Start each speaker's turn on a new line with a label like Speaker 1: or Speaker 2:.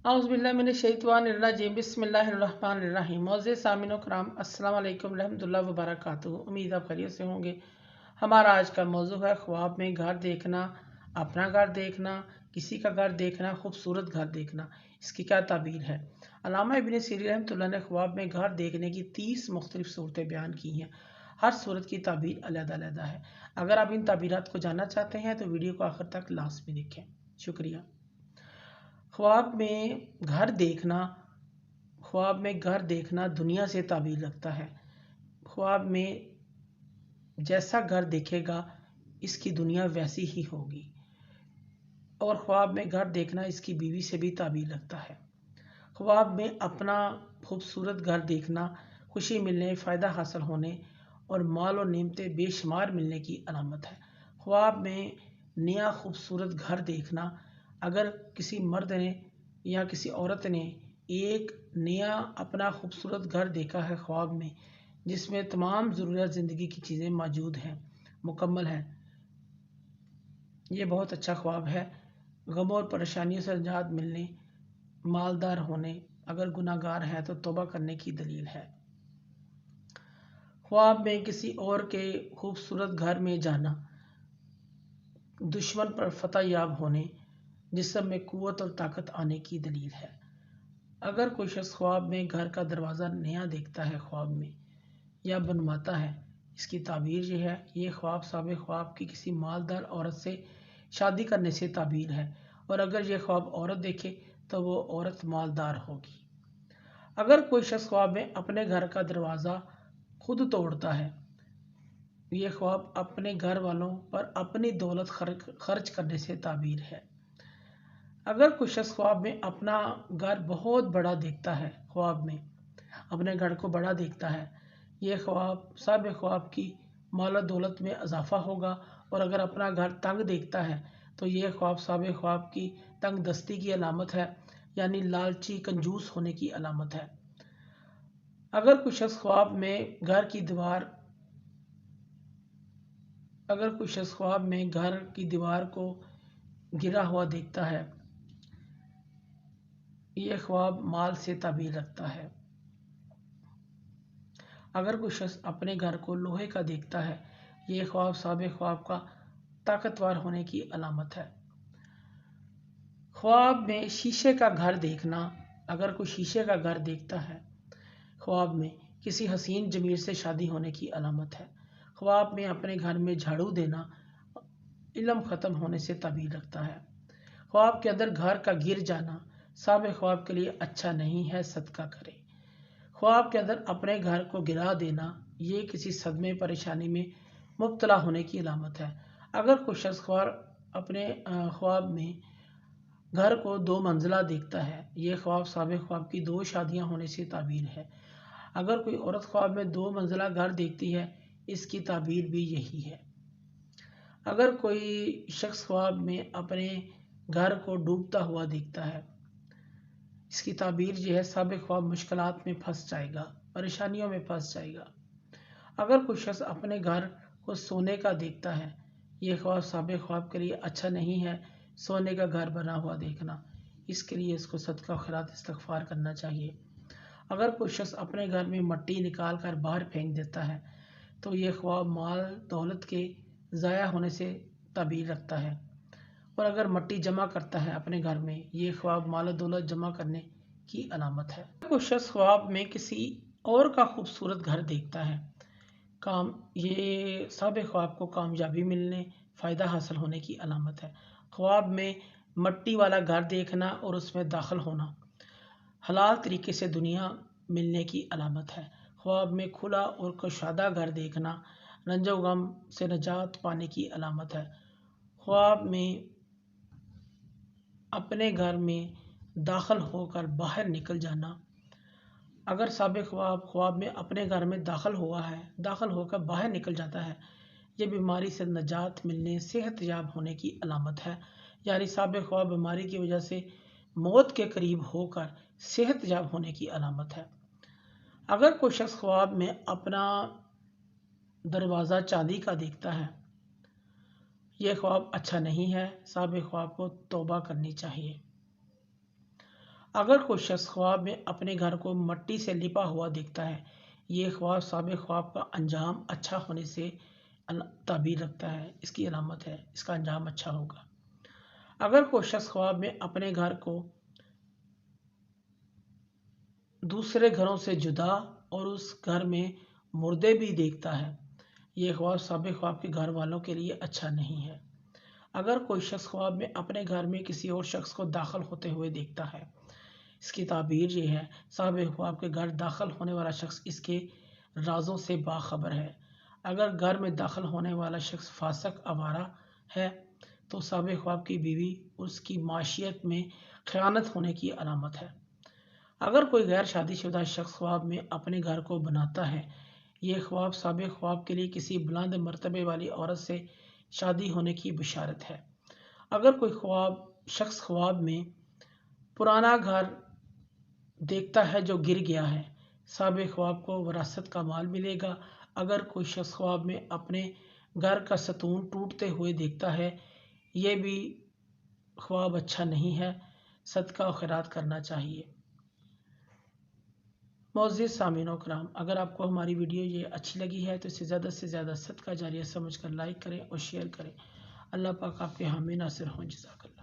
Speaker 1: औज़ुबिल्लाहिमिनश्शैतानिर्रजीम बिस्मिल्लाहिर्रहमानिर्रहीम। मौज़े सामिनो कराम, अस्सलाम वालेकुम रहमतुल्लाहि व बरकातुहू। उम्मीद आप खैरियत से होंगे। हमारा आज का मौजू है ख्वाब में घर देखना, अपना घर देखना, किसी का घर देखना, खूबसूरत घर देखना। इसकी क्या ताबीर है? अल्लामा इब्न सीरीन रहमतुल्लाह ने ख्वाब में घर देखने की 30 मुख्तलिफ सूरतें बयान की हैं। हर सूरत की ताबीर अलग-अलग है। अगर आप इन ताबीरात को जानना चाहते हैं तो वीडियो को आखिर तक लाज़मी देखें। शुक्रिया। ख्वाब में घर देखना दुनिया से ताबीर रखता है। ख्वाब में जैसा घर देखेगा इसकी दुनिया वैसी ही होगी, और ख्वाब में घर देखना इसकी बीवी से भी ताबीर रखता है। ख्वाब में अपना खूबसूरत घर देखना खुशी मिलने, फ़ायदा हासिल होने और माल और नेमतें बेशुमार मिलने की अलामत है। ख्वाब में नया खूबसूरत घर देखना, अगर किसी मर्द ने या किसी औरत ने एक नया अपना खूबसूरत घर देखा है ख्वाब में, जिसमें तमाम ज़रूरत ज़िंदगी की चीज़ें मौजूद हैं, मुकम्मल हैं, ये बहुत अच्छा ख्वाब है। गम और परेशानियों से निजात मिलने, मालदार होने, अगर गुनाहगार हैं तो तौबा करने की दलील है। ख्वाब में किसी और के खूबसूरत घर में जाना दुश्मन पर फतह याब होने, जिस्म में कुव्वत और ताकत आने की दलील है। अगर कोई शख्स ख्वाब में घर का दरवाज़ा नया देखता है ख्वाब में या बनवाता है, इसकी ताबीर ये है, ये ख्वाब साबिक़ ख्वाब की किसी मालदार औरत से शादी करने से ताबीर है, और अगर ये ख्वाब औरत देखे तो वो औरत मालदार होगी। अगर कोई शख्स ख्वाब में अपने घर का दरवाज़ा खुद तोड़ता है, ये ख्वाब अपने घर वालों पर अपनी दौलत खर्च करने से ताबीर है। अगर कोई शख्स ख्वाब में अपना घर बहुत बड़ा देखता है, ख्वाब में अपने घर को बड़ा देखता है, ये ख्वाब साबिक़ ख्वाब की माल दौलत में इजाफा होगा, और अगर अपना घर तंग देखता है तो ये ख्वाब साबिक़ ख्वाब की तंग दस्ती की अलामत है, यानी लालची कंजूस होने की अलामत है। अगर कोई शख्स ख्वाब में घर की दीवार को गिरा हुआ देखता है, ये ख्वाब माल से ताबीर रखता है। अगर कोई शख्स अपने घर को लोहे का देखता है, ये ख्वाब साबिक़ ख्वाब का ताकतवर होने की अलामत है। ख्वाब में शीशे का घर देखना, अगर कोई शीशे का घर देखता है ख्वाब में, किसी हसीन जमीर से शादी होने की अलामत है। ख्वाब में अपने घर में झाड़ू देना इल्म ख़त्म होने से ताबीर रखता है। ख्वाब के अंदर घर का गिर जाना साबिक़ ख्वाब के लिए अच्छा नहीं है, सदका करे। ख्वाब के अंदर अपने घर को गिरा देना, ये किसी सदमे परेशानी में मुब्तला होने की अलामत है। अगर कोई शख्स अपने ख्वाब में घर को 2 मंजिला देखता है, ये ख्वाब साबिक़ ख्वाब की 2 शादियां होने से ताबीर है। अगर कोई औरत ख्वाब में 2 मंजिला घर देखती है, इसकी ताबीर भी यही है। अगर कोई शख्स ख्वाब में अपने घर को डूबता हुआ देखता है, इसकी ताबीर ये है, साबिक़ ख्वाब मुश्किलात में फंस जाएगा, परेशानियों में फंस जाएगा। अगर कोई शख्स अपने घर को सोने का देखता है, ये ख्वाब साबिक़ ख्वाब के लिए अच्छा नहीं है, सोने का घर बना हुआ देखना। इसके लिए इसको सदका खैरात इस्तिग़फ़ार करना चाहिए। अगर कोई शख्स अपने घर में मट्टी निकाल कर बाहर फेंक देता है, तो ये ख्वाब माल दौलत के ज़ाया होने से ताबीर रखता है, और अगर मट्टी जमा करता है अपने घर में, ये ख्वाब माल दौलत जमा करने की अलामत है। कोई शख्स ख्वाब में किसी और का खूबसूरत घर देखता है, ये साबिक़ ख्वाब को कामयाबी मिलने, फ़ायदा हासिल होने की अलामत है। ख्वाब में मट्टी वाला घर देखना और उसमें दाखिल होना हलाल तरीके से दुनिया मिलने की अलामत है। ख्वाब में खुला और कुशादा घर देखना रंजो गम से निजात पाने की अलामत है। ख्वाब में अपने घर में दाखिल होकर बाहर निकल जाना, अगर साबिक़ ख्वाब में अपने घर में दाखिल होकर बाहर निकल जाता है, ये बीमारी से निजात मिलने, सेहत याब होने की अलामत है। यानी साबिक़ ख्वाब बीमारी की वजह से मौत के करीब होकर सेहत याब होने की अलामत है। अगर कोई शख्स ख्वाब में अपना दरवाज़ा चांदी का देखता है, ये ख्वाब अच्छा नहीं है, साबिक़ ख्वाब को तौबा करनी चाहिए। अगर कोई शख्स ख्वाब में अपने घर को मिट्टी से लिपा हुआ देखता है, ये ख्वाब साबिक़ ख्वाब का अंजाम अच्छा होने से ताबीर रखता है, इसकी अलामत है, इसका अंजाम अच्छा होगा। अगर कोई शख्स ख्वाब में अपने घर को दूसरे घरों से जुदा और उस घर में मुर्दे भी देखता है, ये ख्वाब साबिक़ ख्वाब के घर वालों के लिए अच्छा नहीं है। अगर कोई शख्स ख्वाब में अपने घर में किसी और शख्स को दाखिल होते हुए देखता है, इसकी ताबीर ये है, साबिक़ ख्वाब के घर दाखिल होने वाला शख्स इसके राज़ों से बाखबर है। अगर घर में दाखिल होने वाला शख्स फासिक आवारा है तो साबिक़ ख्वाब की बीवी उसकी माशियत में ख़यानत होने की अलामत है। अगर कोई गैर शादीशुदा शख्स ख्वाब में अपने घर को बनाता है, ये ख्वाब साबिक़ ख्वाब के लिए किसी बुलंद मर्तबे वाली औरत से शादी होने की बिशारत है। अगर कोई शख्स ख्वाब में पुराना घर देखता है जो गिर गया है, साबिक़ ख्वाब को विरासत का माल मिलेगा। अगर कोई शख्स ख्वाब में अपने घर का सतून टूटते हुए देखता है, ये भी ख्वाब अच्छा नहीं है, सदका और खैरात करना चाहिए। मोअज़्ज़िज़ सामीन कराम, अगर आपको हमारी वीडियो ये अच्छी लगी है तो इसे ज़्यादा से ज़्यादा सदका जारिया समझकर लाइक करें और शेयर करें। अल्लाह पाक आपके हामी नासिर हों। जज़ाकल्लाह।